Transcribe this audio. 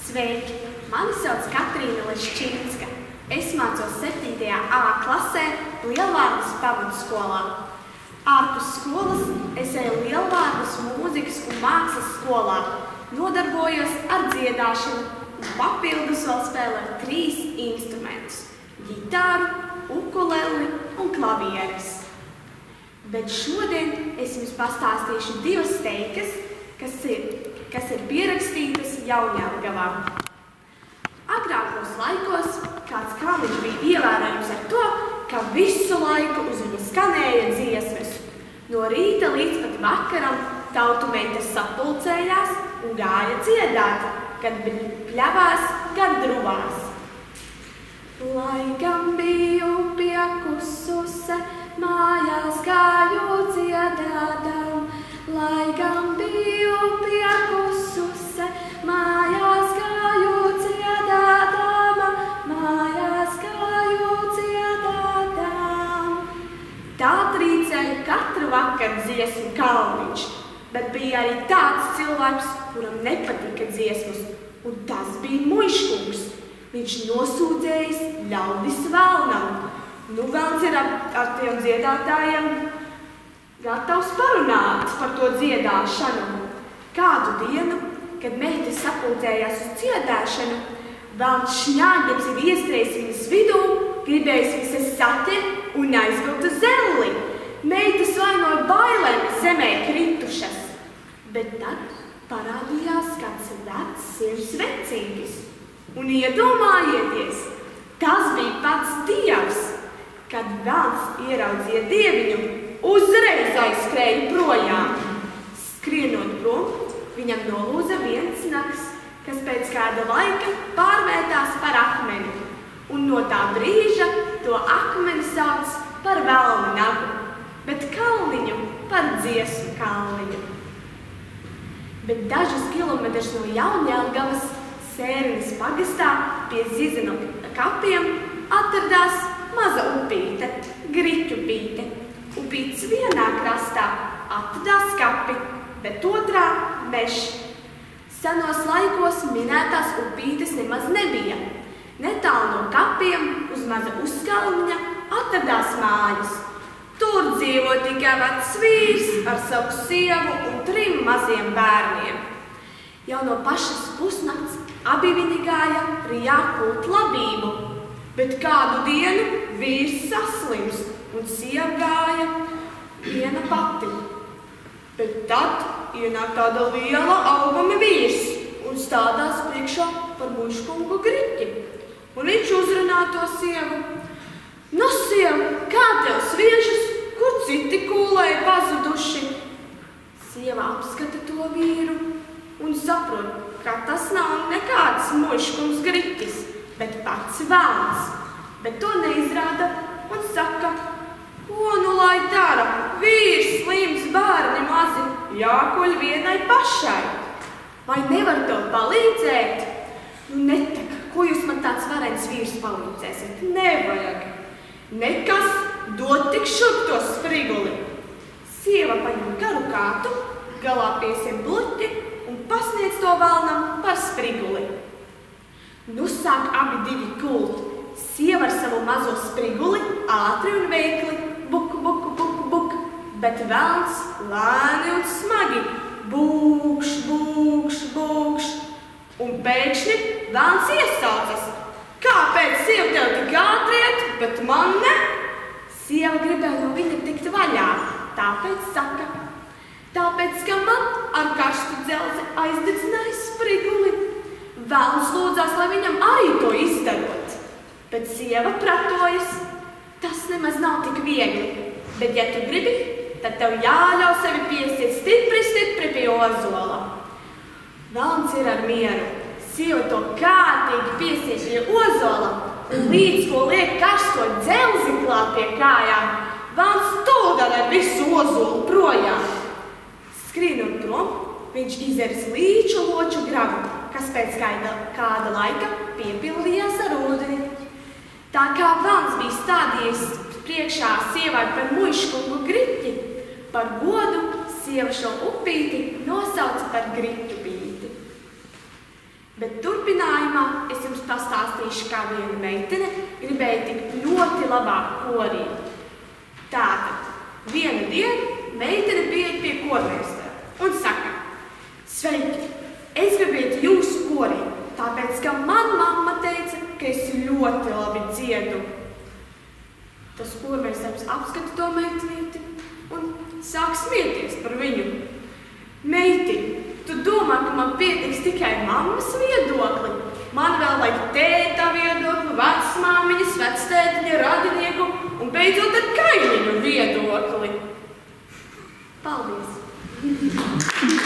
Sveiki! Mani sauc Katrīna Leščinska. Es mācos 7. A klasē Lielvārdas pamatskolā. Ārpus skolas es eju Lielvārdas mūzikas un mākslas skolā. Nodarbojos ar dziedāšanu un papildus vēl spēlēju 3 instrumentus – ģitāru, ukuleli un klavieres. Bet šodien es jums pastāstīšu 2 steikas, kas ir pierakstītas Jaunjelgavā. Agrākos laikos kāds kalniņš bija ievērojams ar to, ka visu laiku uz viņa skanēja dziesmas. No rīta līdz pat vakaram tautumeitas sapulcējās un gāja dziedāt, gan pļavās, gan druvās. Laikam biju piekususe, mājās gāju dziedādam. Laikam biju piekususe, mājās gāju dziedādama, mājās gāju dziedādam. Tā trīcēja katru vakaru dziesmu kalniņš, bet bija arī tāds cilvēks, kuram nepatika dziesmas, un tas bija muižkungs. Viņš nosūdzējis ļaudis velnam. Nu, velns ir ar tiem dziedātājiem gatavs parunāt par to dziedāšanu. Kādu dienu, kad meitas sapulcējās uz dziedāšanu, velns šņāģeps ir ieskrējis viņas vidū, gribējis visas saķert un aizvilkt uz zelli. Meitas vainoja bailēm zemē kritušas, bet tad parādījās kāds vecs sirds vecītis. Un iedomājieties, tas bija pats Dievs. Kad velns ieraudzīja dieviņu, uzreiz aizskrēja projām. Skrienot prom, viņam nolūza viens nags, kas pēc kāda laika pārvērtās par akmeni. Un no tā brīža to akmeni sauc par velna nagu, bet kalniņu par dziesmu kalniņu. Bet dažus kilometrus no Jaunjelgavas Sērinas pagastā pie Zizena kapiem atradās maza upīte, Griķupīte. Upītes vienā krastā atradās kapi, bet otrā mežs. Senos laikos minētās upītes nemaz nebija. Netālu no kapiem uz maza uzkalniņa atradās mājas. Tur dzīvo tikai vecs vīrs ar savu sievu un 3 maziem bērniem. Jau no pašas pusnakts abi viņi gāja rijā kult labību, bet kādu dienu vīrs saslimst un sieva gāja viena pati. Bet tad ienāk tāda liela auguma vīrs un stādās priekšā par muižkungu Griķi. Un viņš uzrunā to sievu. Nu, sieva, kā tev sviežas, kur citi kūlēji pazuduši? Sieva apskata to vīru un saprot, ka tas nav nekāds muižkungs Griķis, bet pats velns. Bet to neizrāda un saka, ko nu lai dara, vīrs slims, bērni mazi, jākuļ vienai pašai. Vai nevar tev palīdzēt? Nu, netaka, ko jūs man tāds varens vīrs palīdzēsiet? Nevajag. Nekas, dod tik šurp to spriguli. Sieva paņem garu kātu, galā piesien bluķi un pasniedz to velnam par spriguli. Nu sāk abi divi kult. Sieva ar savu mazo spriguli ātri un veikli, buku, buku, buku, buku, bet velns lēni un smagi, būkš, būkš, būkš. Un pēkšņi velns iesaucas. Kāpēc sieva tev tik ātri iet, bet man ne? Sieva gribēja no viņa tikt vaļā, tāpēc saka, tāpēc, ka man ar karstu dzelzi aizdedzināja spriguli. Velns lūdzās, lai viņam arī to izdarot. Bet sieva pratojas, tas nemaz nav tik viegli, bet ja tu gribi, tad tev jāļauj sevi piesiet stipri, stipri pie ozola. Velns ir ar mieru, sieva to kārtīgi piesiet pie ozola, un līdz ko liek karsto dzelzi klāt pie kājām, velns tūdaļ ar visu ozolu projām. Skrienot prom, viņš izeris līču loču gravu, kas pēc kāda laika piepildījās ar ūdeni. Tā kā velns bija stādījis priekšā sievai par muižkungu Griķi, par godu sieva šo upīti nosauca par Griķupīti. Bet turpinājumā es jums pastāstīšu, kā viena meitene gribēja tik ļoti labā korī. Tātad, vienu dienu meitene pieiet pie kormeistara un saka: Sveiki, es gribētu jūsu korī, tāpēc, ka man mamma teica, ka es ļoti labi dziedu. Tas kormeistars apskata to meitenīti un sāk smieties par viņu. Meitiņ, tu domā, ka man pietiks tikai mammas viedokli? Man vēl vajag tēta viedokli, vecmāmiņas, vectētiņa, radinieku un beidzot ar kaimiņu viedokli. Paldies!